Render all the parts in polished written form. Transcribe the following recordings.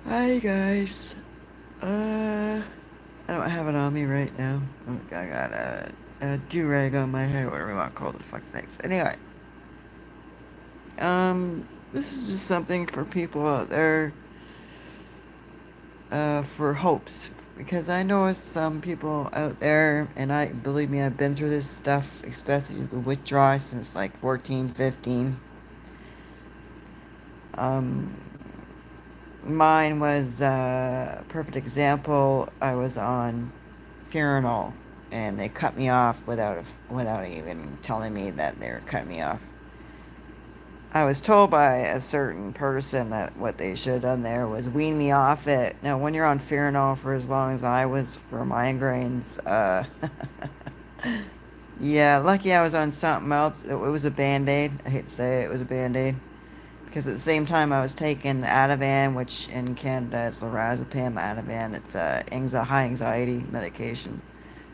Hi guys. I don't have it on me right now. I got a do-rag on my head, whatever you want to call the fuck things. Anyway, this is just something for people out there, for hopes. Because I know some people out there, and believe me, I've been through this stuff, especially the withdrawals since like 14, 15. Um, Mine was a perfect example. I was on Furinol, and they cut me off without even telling me that they were cutting me off. I was told by a certain person that what they should have done there was wean me off it. Now, when you're on Furinol for as long as I was for migraines, yeah, lucky I was on something else. It was a Band-Aid. I hate to say it, it was a Band-Aid. Because at the same time I was taking Ativan, which in Canada is lorazepam. Ativan, it's a high anxiety medication.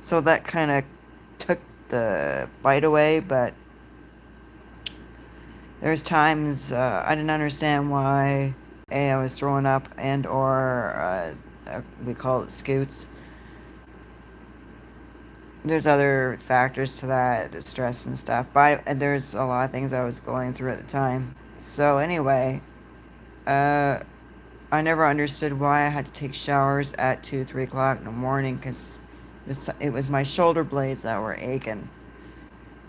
So that kind of took the bite away, but there's times I didn't understand why I was throwing up and or we call it scoots. There's other factors to that, stress and stuff, and there's a lot of things I was going through at the time. So anyway, uh, I never understood why I had to take showers at 2, 3 o'clock in the morning because it was my shoulder blades that were aching.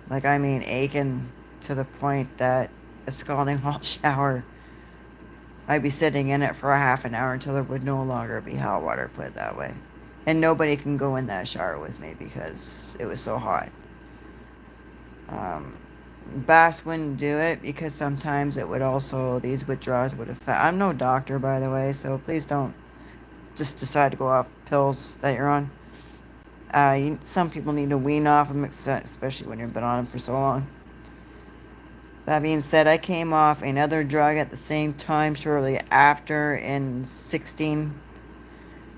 Like, I mean, aching to the point that a scalding hot shower, I'd be sitting in it for a half an hour until there would no longer be hot water, put it that way. And nobody can go in that shower with me because it was so hot. Um, Baths wouldn't do it because sometimes it would also, these withdrawals would affect. I'm no doctor, by the way, so please don't just decide to go off pills that you're on. Some people need to wean off them, especially when you've been on them for so long. That being said, I came off another drug at the same time, shortly after in 16,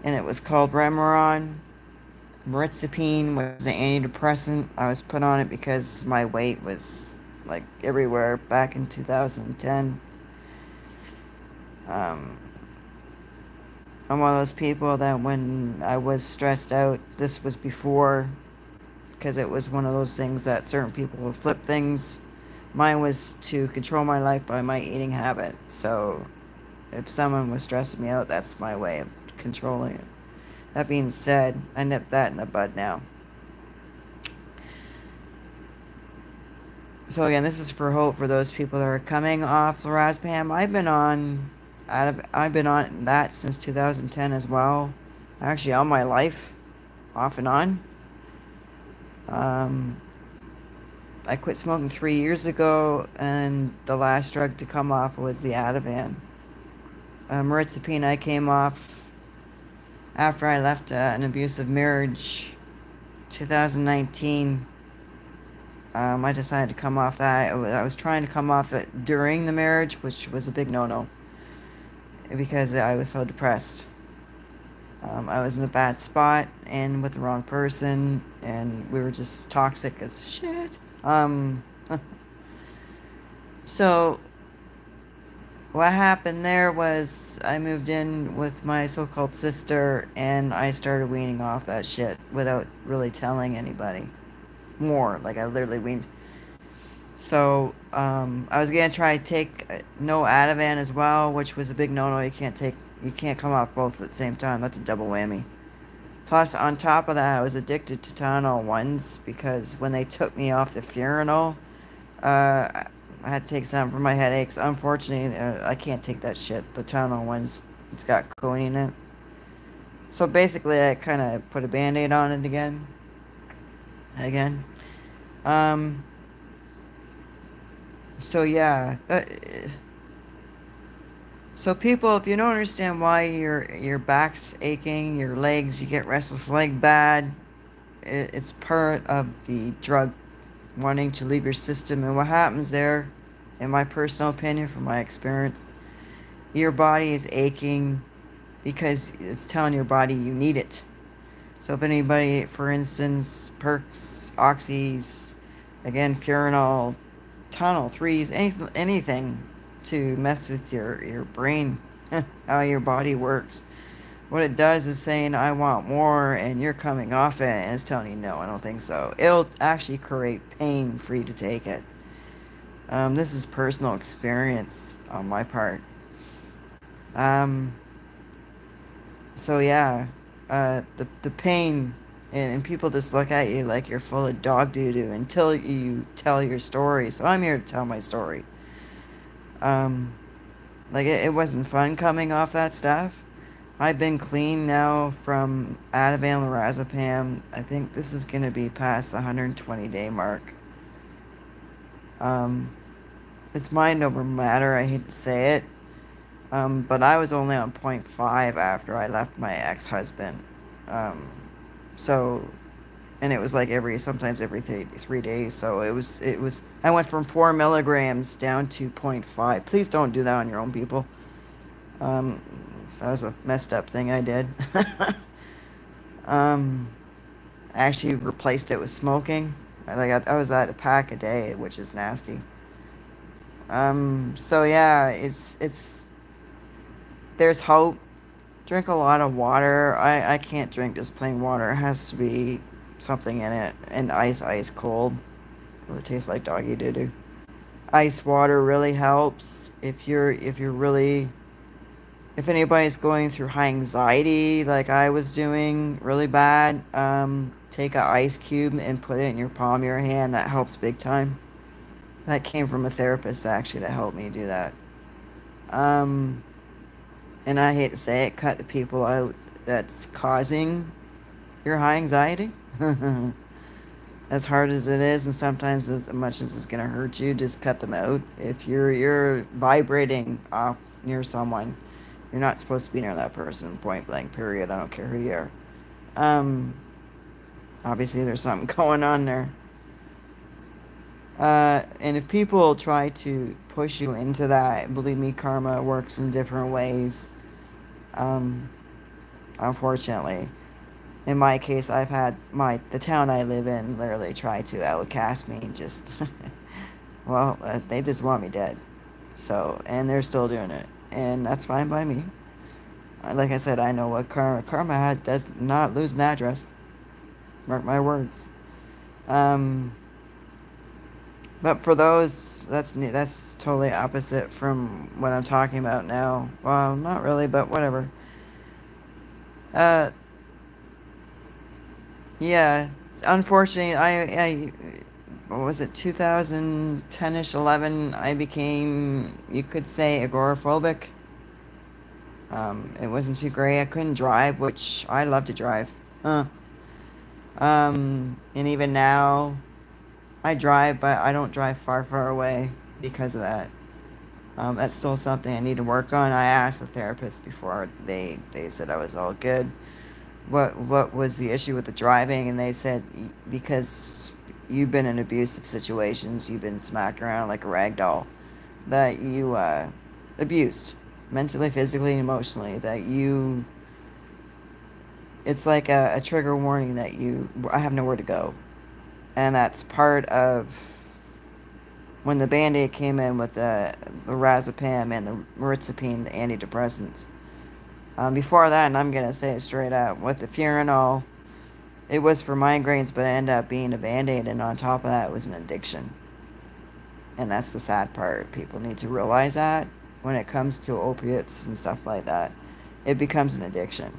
and it was called Remeron. Merizapine was an antidepressant. I was put on it because my weight was like everywhere back in 2010. Um, I'm one of those people that when I was stressed out, this was before, because it was one of those things that certain people will flip things. Mine was to control my life by my eating habit. So if someone was stressing me out, that's my way of controlling it. That being said, I nipped that in the bud now. So again, this is for hope for those people that are coming off lorazepam. I've been on that since 2010 as well. Actually, all my life, off and on. Um, I quit smoking 3 years ago, and the last drug to come off was the Ativan. Merizapine I came off after I left an abusive marriage, 2019. I decided to come off that. I was trying to come off it during the marriage, which was a big no-no because I was so depressed. I was in a bad spot and with the wrong person, and we were just toxic as shit. So what happened there was I moved in with my so-called sister, and I started weaning off that shit without really telling anybody. More, like I literally weaned. So I was gonna try to take no Ativan as well, which was a big no-no. You can't come off both at the same time. That's a double whammy. Plus, on top of that, I was addicted to Tylenol ones because when they took me off the Furinol, I had to take some for my headaches. Unfortunately, I can't take that shit. The Tylenol ones, it's got codeine in it. So basically, I kind of put a Band-Aid on it again. Um, so yeah. So people, if you don't understand why your back's aching, your legs, you get restless leg bad, it's part of the drug wanting to leave your system. And what happens there, in my personal opinion, from my experience, your body is aching because it's telling your body you need it. So if anybody, for instance, perks, oxys, again, Furinol, Tunnel, threes, anything to mess with your brain. how your body works. What it does is saying, I want more, and you're coming off it, and it's telling you, no, I don't think so. It'll actually create pain for you to take it. This is personal experience on my part. Um, so yeah, the pain, and people just look at you like you're full of dog doo doo until you tell your story. So I'm here to tell my story. Um, it wasn't fun coming off that stuff. I've been clean now from Ativan lorazepam. I think this is going to be past the 120-day mark. Um, it's mind over matter. I hate to say it. But I was only on 0.5 after I left my ex-husband. Um, so, and it was like sometimes every 3 days. So I went from 4 milligrams down to 0.5. Please don't do that on your own, people. Um, that was a messed up thing I did. um, I actually replaced it with smoking. I was at a pack a day, which is nasty. So yeah, there's hope. Drink a lot of water. I can't drink just plain water. It has to be something in it, and ice cold, or it tastes like doggy doo doo. Ice water really helps if anybody's going through high anxiety like I was doing really bad. Take an ice cube and put it in your palm of your hand. That helps big time. That came from a therapist actually that helped me do that. Um, and I hate to say it, cut the people out that's causing your high anxiety. As hard as it is, and sometimes as much as it's gonna hurt you, just cut them out. If you're vibrating off near someone, you're not supposed to be near that person. Point blank. Period. I don't care who you are. Um, Obviously there's something going on there. And if people try to push you into that, believe me, karma works in different ways. Um, Unfortunately, in my case, I've had the town I live in literally try to outcast me. Just well, they just want me dead. So, and they're still doing it, and that's fine by me. Like I said, I know what does not lose an address. Mark my words. Um, but for those, that's totally opposite from what I'm talking about now. Well, not really, but whatever. Uh, yeah. Unfortunately, what was it, 2010ish, 11? I became, you could say, agoraphobic. It wasn't too great. I couldn't drive, which I love to drive. Huh. And even now, I drive, but I don't drive far away because of that. That's still something I need to work on. I asked a therapist before. They said I was all good. What was the issue with the driving? And they said, because you've been in abusive situations, you've been smacked around like a rag doll, that you abused mentally, physically, and emotionally, that it's like a trigger warning that I have nowhere to go. And that's part of when the Band-Aid came in with the lorazepam and the merizapine, the antidepressants. Before that, and I'm going to say it straight up, with the Furanol, it was for migraines, but it ended up being a Band-Aid, and on top of that, it was an addiction. And that's the sad part. People need to realize that when it comes to opiates and stuff like that, it becomes an addiction.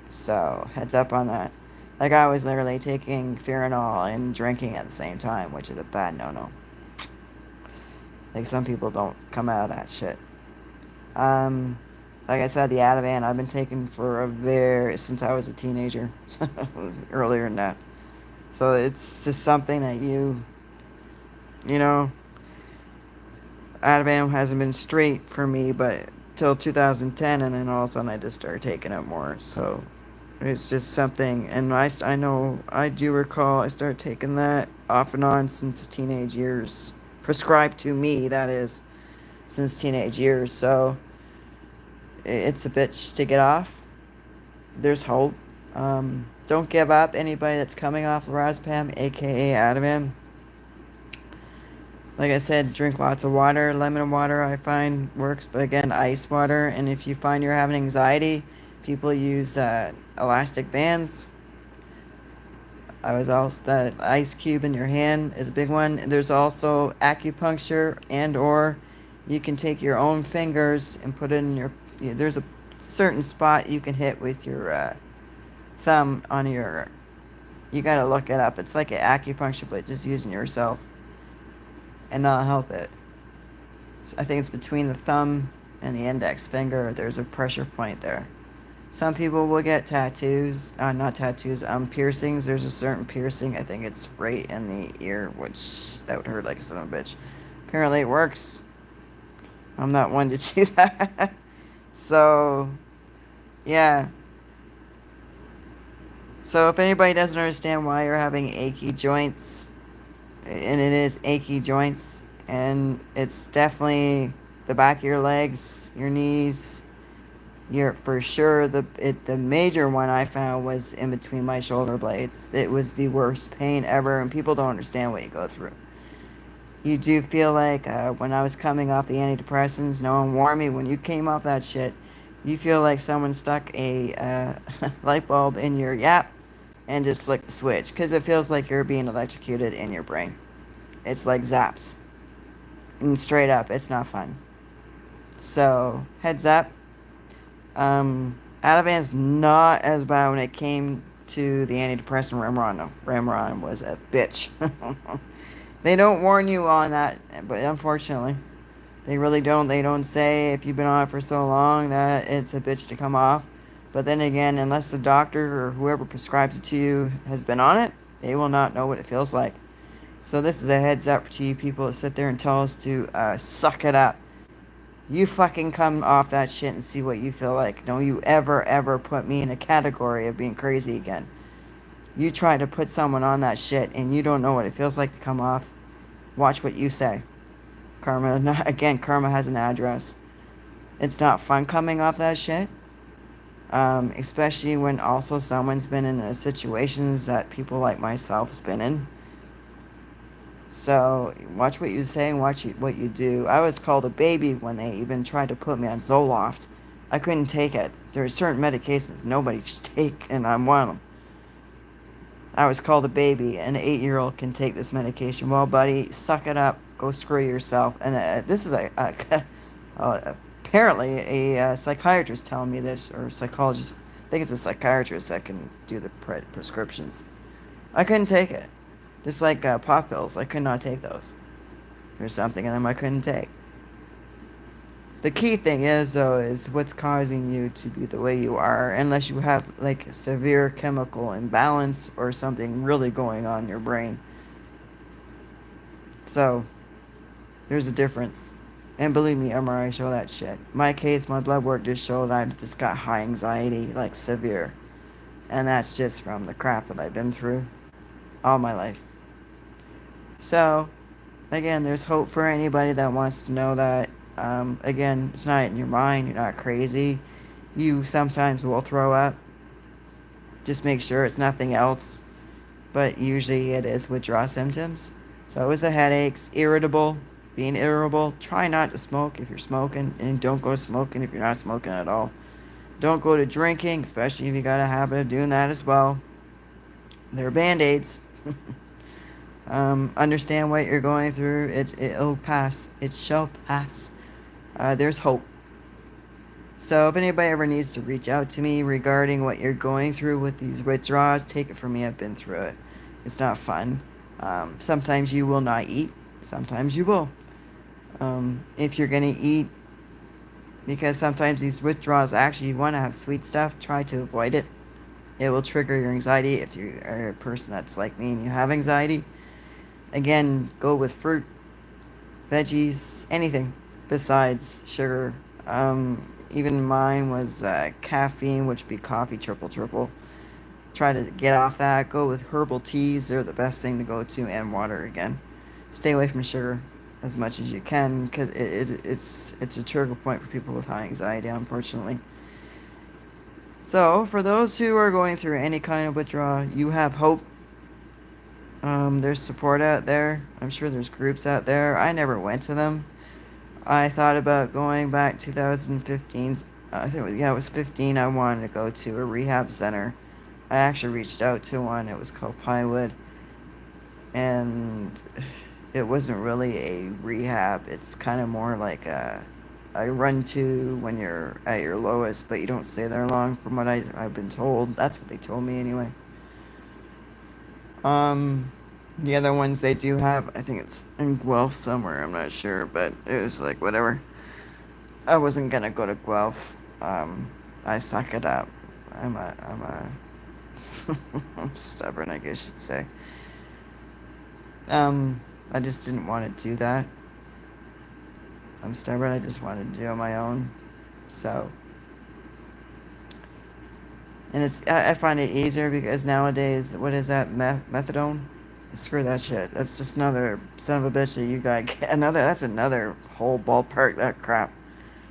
So, heads up on that. Like, I was literally taking Furanol and drinking at the same time, which is a bad no-no. Like, some people don't come out of that shit. Like I said, the Ativan I've been taking since I was a teenager. Earlier than that. So it's just something that you know, Ativan hasn't been straight for me, but till 2010, and then all of a sudden I just started taking it more. So it's just something, and I know, I do recall I started taking that off and on since teenage years. Prescribed to me, that is, since teenage years. So it's a bitch to get off. There's hope. Don't give up. Anybody that's coming off lorazepam, aka Ativan, Like I said, drink lots of water. Lemon water I find works, but again, ice water. And if you find you're having anxiety, people use elastic bands. I was also the ice cube in your hand is a big one. There's also acupuncture and or you can take your own fingers and put it in your. There's a certain spot you can hit with your thumb on your. You gotta look it up. It's like an acupuncture, but just using yourself, and not help it. I think it's between the thumb and the index finger. There's a pressure point there. Some people will get tattoos, not tattoos, piercings. There's a certain piercing, I think it's right in the ear, which that would hurt like a son of a bitch. Apparently it works. I'm not one to do that. So, yeah. So if anybody doesn't understand why you're having achy joints, and it is achy joints, and it's definitely the back of your legs, your knees, you're for sure the major one I found was in between my shoulder blades. It was the worst pain ever, and people don't understand what you go through. You do feel like when I was coming off the antidepressants, no one warned me. When you came off that shit, you feel like someone stuck a light bulb in your yap and just flicked the switch because it feels like you're being electrocuted in your brain. It's like zaps, and straight up, it's not fun. So heads up. Ativan's not as bad when it came to the antidepressant Remeron. No, Remeron was a bitch. They don't warn you on that, but unfortunately, they really don't. They don't say if you've been on it for so long that it's a bitch to come off. But then again, unless the doctor or whoever prescribes it to you has been on it, they will not know what it feels like. So this is a heads up to you people that sit there and tell us to suck it up. You fucking come off that shit and see what you feel like. Don't you ever put me in a category of being crazy again. You try to put someone on that shit and you don't know what it feels like to come off. Watch what you say. Karma, again, karma has an address. It's not fun coming off that shit. Especially when also someone's been in situations that people like myself has been in. So watch what you say and watch what you do. I was called a baby when they even tried to put me on Zoloft. I couldn't take it. There are certain medications nobody should take, and I'm one of them. I was called a baby. An 8-year-old can take this medication. Well, buddy, suck it up. Go screw yourself. And this is apparently a psychiatrist telling me this, or a psychologist. I think it's a psychiatrist that can do the prescriptions. I couldn't take it. Just like pop pills, I could not take those. There's something in them I couldn't take. The key thing is, though, is what's causing you to be the way you are, unless you have, like, a severe chemical imbalance or something really going on in your brain. So, there's a difference. And believe me, MRI show that shit. My case, my blood work just showed I've just got high anxiety, like, severe. And that's just from the crap that I've been through all my life. So, again, there's hope for anybody that wants to know that. Again, it's not in your mind. You're not crazy. You sometimes will throw up. Just make sure it's nothing else. But usually it is withdrawal symptoms. So it was the headaches, being irritable. Try not to smoke if you're smoking. And don't go smoking if you're not smoking at all. Don't go to drinking, especially if you got a habit of doing that as well. They're Band-Aids. Understand what you're going through. It'll pass. It shall pass. There's hope. So if anybody ever needs to reach out to me regarding what you're going through with these withdrawals, take it from me. I've been through it. It's not fun. Sometimes you will not eat. Sometimes you will. If you're going to eat, because sometimes these withdrawals, actually you want to have sweet stuff, try to avoid it. It will trigger your anxiety if you are a person that's like me and you have anxiety. Again, go with fruit, veggies, anything besides sugar. Even mine was caffeine, which would be coffee triple. Try to get off that. Go with herbal teas. They're the best thing to go to, and water again. Stay away from sugar as much as you can because it's a trigger point for people with high anxiety, unfortunately. So, for those who are going through any kind of withdrawal, you have hope. There's support out there. I'm sure there's groups out there. I never went to them. I thought about going back 2015. I think it was 15. I wanted to go to a rehab center. I actually reached out to one. It was called Pinewood, and it wasn't really a rehab. It's kind of more like a run to when you're at your lowest, but you don't stay there long. From what I've been told, that's what they told me anyway. Um, the other ones they do have, I think it's in Guelph somewhere. I'm not sure, but it was like whatever. I wasn't gonna go to Guelph. I suck it up. I'm a I'm stubborn, I guess you'd say. I just didn't want to do that. I'm stubborn. I just wanted to do it on my own. So, and I find it easier because nowadays, what is that, methadone? Screw that shit. That's just another son of a bitch that you gotta get another. That's another whole ballpark. That crap.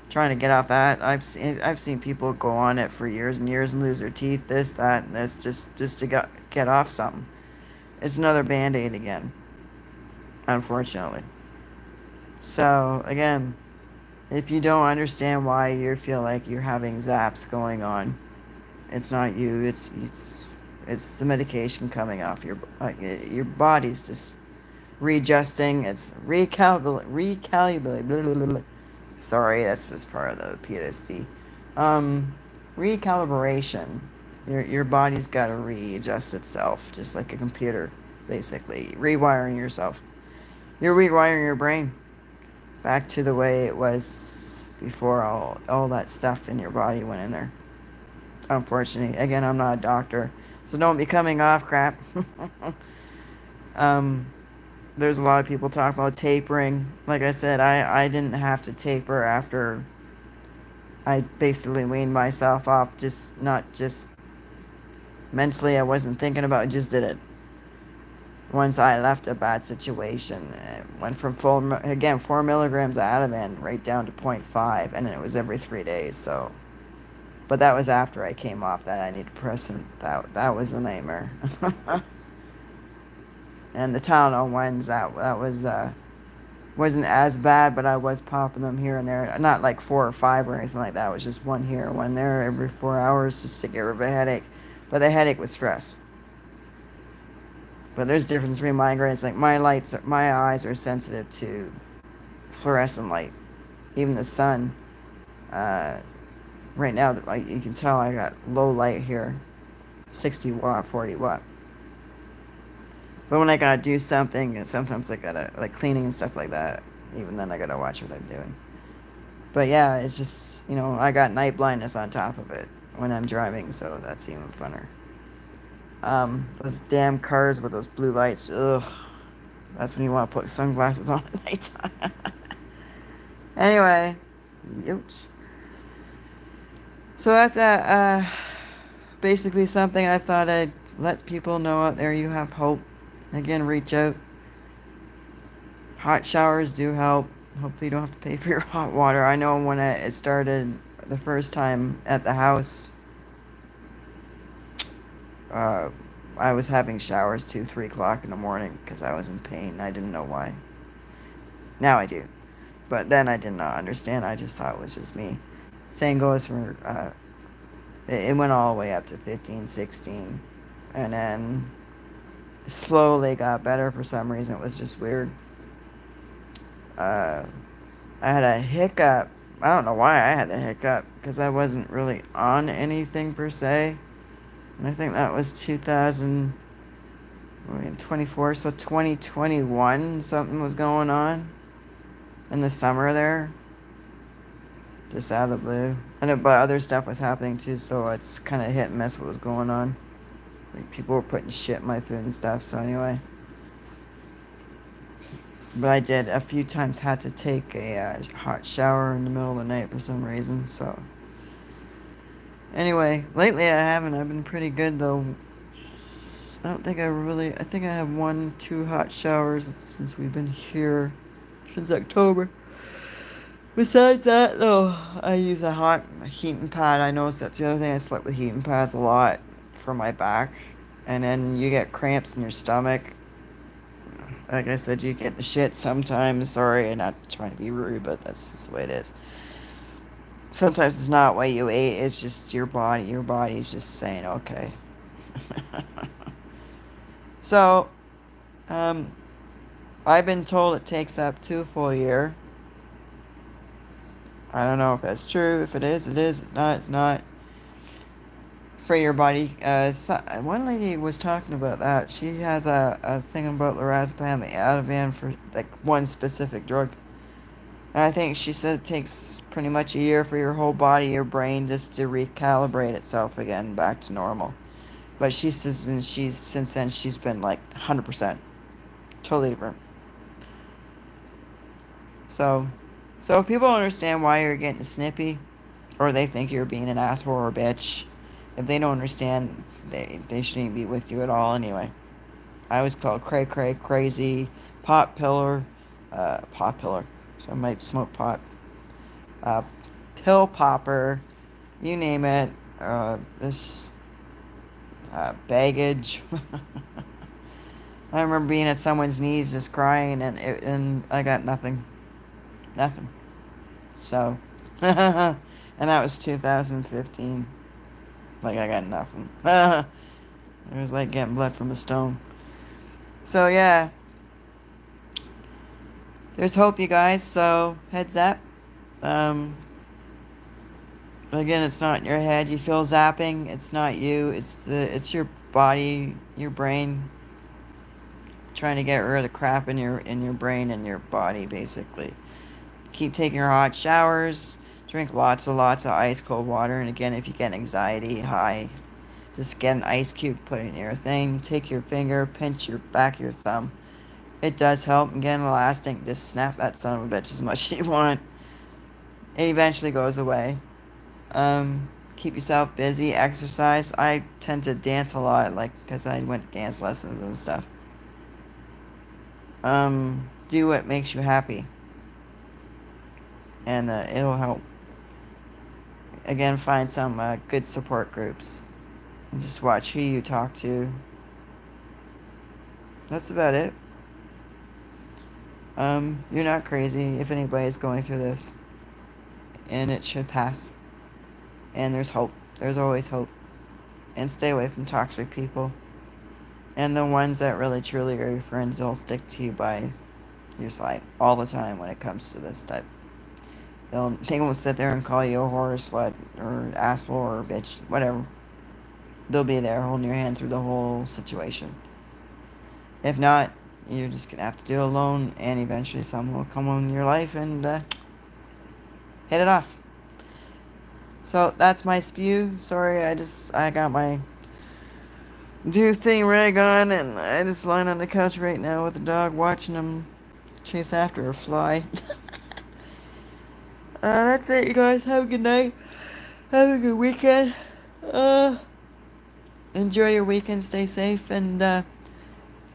Trying to get off that. I've seen people go on it for years and years and lose their teeth. This, that, and this, just to get off something. It's another band-aid again. Unfortunately. So again, if you don't understand why you feel like you're having zaps going on, it's not you. It's the medication coming off your body's just readjusting. It's recalibrate. Blah, blah, blah, blah. Sorry, that's just part of the PTSD. Recalibration. Your body's got to readjust itself, just like a computer, basically rewiring yourself. You're rewiring your brain back to the way it was before all that stuff in your body went in there. Unfortunately, again, I'm not a doctor, so don't be coming off crap. um, there's a lot of people talking about tapering. Like I said, I didn't have to taper after I basically weaned myself off. Just not just mentally, I wasn't thinking about it, just did it. Once I left a bad situation, it went from 4 milligrams of Ativan right down to 0.5, and it was every 3 days. So, but that was after I came off that antidepressant. That was a nightmare. And the Tylenol ones, that was wasn't as bad, but I was popping them here and there. Not like 4 or 5 or anything like that. It was just one here, one there, every 4 hours just to get rid of a headache. But the headache was stress. But there's a difference between migraines. Like my eyes are sensitive to fluorescent light, even the sun. Right now, like you can tell, I got low light here, 60 watt, 40 watt. But when I gotta do something, sometimes I gotta like cleaning and stuff like that. Even then, I gotta watch what I'm doing. But yeah, it's just I got night blindness on top of it when I'm driving, so that's even funner. Those damn cars with those blue lights. Ugh. That's when you want to put sunglasses on at nighttime. Anyway, ouch. So that's basically something I thought I'd let people know out there. You have hope. Again, reach out. Hot showers do help. Hopefully you don't have to pay for your hot water. I know when it started the first time at the house, I was having showers 2, 3 o'clock in the morning because I was in pain. I didn't know why. Now I do. But then I did not understand. I just thought it was just me. Same goes for, it went all the way up to 15, 16. And then slowly got better for some reason. It was just weird. I had a hiccup. I don't know why I had the hiccup because I wasn't really on anything per se. And I think that was 2024, so 2021, something was going on in the summer there. Just out of the blue. But other stuff was happening too, so it's kind of hit and miss what was going on. Like people were putting shit in my food and stuff, so anyway. But I did a few times had to take a hot shower in the middle of the night for some reason, so. Anyway, lately I haven't. I've been pretty good though. I think I have 1, 2 hot showers since we've been here since October. Besides that though, I use a heating pad. I noticed that's the other thing. I slept with heating pads a lot for my back. And then you get cramps in your stomach. Like I said, you get the shit sometimes. Sorry, I'm not trying to be rude, but that's just the way it is. Sometimes it's not what you ate, it's just your body. Your body's just saying, okay. So, um, I've been told it takes up to a full year. I don't know if that's true. If it is, it is. It's not, it's not. For your body. One lady was talking about that. She has a thing about lorazepam and Ativan for like one specific drug. And I think she said it takes pretty much a year for your whole body, your brain, just to recalibrate itself again back to normal. But she says, and she's since then she's been like 100%, totally different. So, so if people understand why you're getting snippy, or they think you're being an asshole or a bitch, if they don't understand, they shouldn't be with you at all anyway. I was called cray cray, crazy, pot pillar. So I might smoke pot. Uh, pill popper, you name it. This baggage. I remember being at someone's knees just crying, and I got nothing, nothing. So, and that was 2015. Like I got nothing. It was like getting blood from a stone. So yeah, there's hope, you guys. So heads up. Um, again, it's not in your head. You feel zapping. It's not you. It's your body, your brain, trying to get rid of the crap in your brain and your body, basically. Keep taking your hot showers. Drink lots of ice cold water. And again, if you get anxiety, high, just get an ice cube, put it in your thing. Take your finger, pinch your back of your thumb. It does help. And get an elastic. Just snap that son of a bitch as much as you want. It eventually goes away. Keep yourself busy. Exercise. I tend to dance a lot, like, because I went to dance lessons and stuff. Do what makes you happy. And it'll help. Again, find some good support groups. And just watch who you talk to. That's about it. You're not crazy if anybody's going through this. And it should pass. And there's hope. There's always hope. And stay away from toxic people. And the ones that really truly are your friends, they'll stick to you by your side all the time when it comes to this type. They won't sit there and call you a whore, slut, or asshole, or bitch, whatever. They'll be there holding your hand through the whole situation. If not, you're just going to have to do it alone, and eventually someone will come in your life and hit it off. So that's my spew. Sorry, I got my do thing rag on, and I just lying on the couch right now with the dog watching him chase after a fly. That's it, you guys. Have a good night. Have a good weekend. Enjoy your weekend. Stay safe, and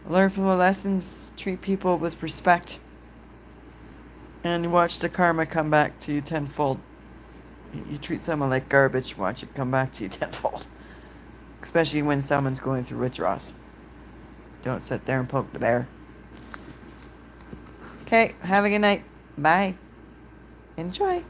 learn from the lessons. Treat people with respect, and watch the karma come back to you tenfold. You treat someone like garbage, watch it come back to you tenfold. Especially when someone's going through withdrawals. Don't sit there and poke the bear. Okay, have a good night. Bye. Enjoy.